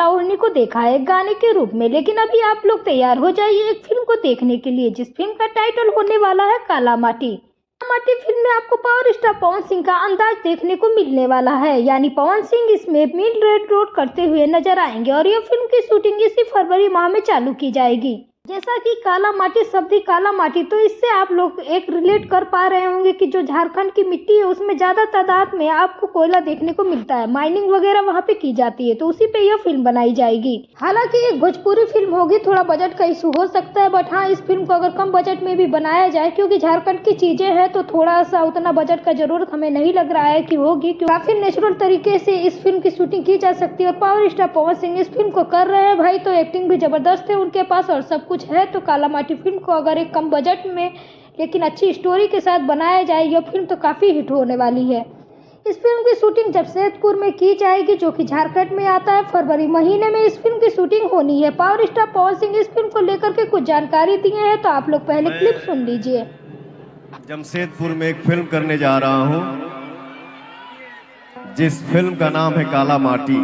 काला ओढ़नी को देखा है एक गाने के रूप में। लेकिन अभी आप लोग तैयार हो जाइए एक फिल्म को देखने के लिए, जिस फिल्म का टाइटल होने वाला है काला माटी। काला माटी फिल्म में आपको पावर स्टार पवन सिंह का अंदाज देखने को मिलने वाला है, यानी पवन सिंह इसमें मेन रोड करते हुए नजर आएंगे और यह फिल्म की शूटिंग इसी फरवरी माह में चालू की जाएगी। जैसा कि काला माटी शब्द ही काला माटी, तो इससे आप लोग एक रिलेट कर पा रहे होंगे कि जो झारखंड की मिट्टी है उसमें ज्यादा तादाद में आपको कोयला देखने को मिलता है, माइनिंग वगैरह वहाँ पे की जाती है, तो उसी पे यह फिल्म बनाई जाएगी। हालांकि एक भोजपुरी फिल्म होगी, थोड़ा बजट का इशू हो सकता है, बट हाँ इस फिल्म को अगर कम बजट में भी बनाया जाए, क्योंकि झारखंड की चीजें हैं तो थोड़ा सा उतना बजट का जरूरत हमें नहीं लग रहा है कि होगी, काफी नेचुरल तरीके से इस फिल्म की शूटिंग की जा सकती है और पावर स्टार पवन सिंह इस फिल्म को कर रहे हैं भाई, तो एक्टिंग भी जबरदस्त है उनके पास और सब कुछ है। तो काला माटी फिल्म को अगर एक कम बजट में लेकिन अच्छी स्टोरी के साथ बनाया जाए, यह फिल्म तो काफी हिट होने वाली है। इस फिल्म की शूटिंग जमशेदपुर में की जाएगी, जो कि झारखंड में आता है। फरवरी महीने में इस फिल्म की शूटिंग होनी है। पावर स्टार पवन सिंह इस फिल्म को लेकर के कुछ जानकारी दिए हैं, तो आप लोग पहले क्लिप सुन लीजिए। जमशेदपुर में एक फिल्म करने जा रहा हूं, जिस फिल्म का नाम है काला माटी।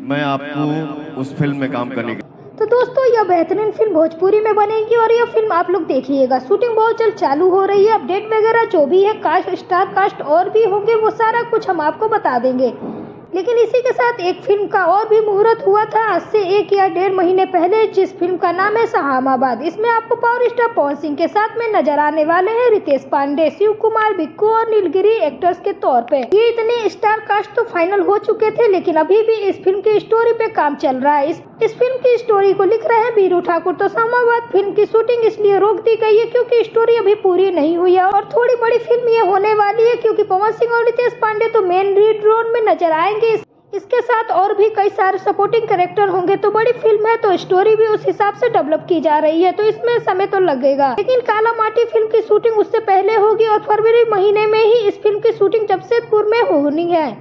मैं आपको उस फिल्म में काम करने तो दोस्तों यह बेहतरीन फिल्म भोजपुरी में बनेगी और यह फिल्म आप लोग देखिएगा। शूटिंग बहुत जल्द चालू हो रही है। अपडेट वगैरह जो भी है, कास्ट स्टार कास्ट और भी होंगे, वो सारा कुछ हम आपको बता देंगे। लेकिन इसी के साथ एक फिल्म का और भी मुहूर्त हुआ था आज से 1 या 1.5 महीने पहले, जिस फिल्म का नाम है शाहमाबाद। इसमें आपको पावर स्टार पवन सिंह के साथ में नजर आने वाले हैं रितेश पांडे, शिव कुमार, बिक्कू और नीलगिरी एक्टर्स के तौर पे। ये इतने स्टार कास्ट तो फाइनल हो चुके थे, लेकिन अभी भी इस फिल्म की स्टोरी पे काम चल रहा है। इस फिल्म की स्टोरी को लिख रहे हैं बीरू ठाकुर। तो शाहमाबाद फिल्म की शूटिंग इसलिए रोक दी गई है क्योंकि स्टोरी अभी पूरी नहीं हुई है और थोड़ी बड़ी फिल्म ये होने वाली है, क्योंकि पवन सिंह और रितेश पांडे तो मेन लीड रोल में नजर आएंगे। इसके साथ और भी कई सारे सपोर्टिंग कैरेक्टर होंगे, तो बड़ी फिल्म है तो स्टोरी भी उस हिसाब से डेवलप की जा रही है, तो इसमें समय तो लगेगा। लेकिन काला माटी फिल्म की शूटिंग उससे पहले होगी और फरवरी महीने में ही इस फिल्म की शूटिंग जमशेदपुर में होनी है।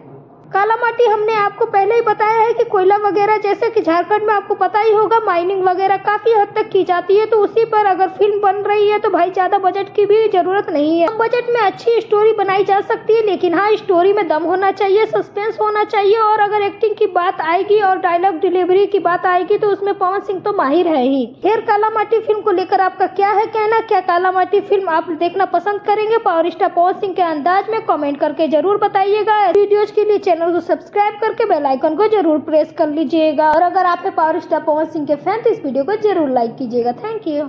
काला माटी हमने आपको पहले ही बताया है कि कोयला वगैरह, जैसे कि झारखंड में आपको पता ही होगा माइनिंग वगैरह काफी हद तक की जाती है, तो उसी पर अगर फिल्म बन रही है तो भाई ज्यादा बजट की भी जरूरत नहीं है। कम बजट में अच्छी स्टोरी बनाई जा सकती है, लेकिन हाँ स्टोरी में दम होना चाहिए, सस्पेंस होना चाहिए और अगर एक्टिंग की बात आएगी और डायलॉग डिलीवरी की बात आएगी तो उसमें पवन सिंह तो माहिर है ही। फिर काला माटी फिल्म को लेकर आपका क्या है कहना? क्या काला माटी फिल्म आप देखना पसंद करेंगे पावर स्टार पवन सिंह के अंदाज में? कमेंट करके जरूर बताइएगा। वीडियोज के लिए चैनल को सब्सक्राइब करके बेल आइकन को जरूर प्रेस कर लीजिएगा और अगर आप पावर स्टार पवन सिंह के फैन तो इस वीडियो को जरूर लाइक कीजिएगा। Thank you.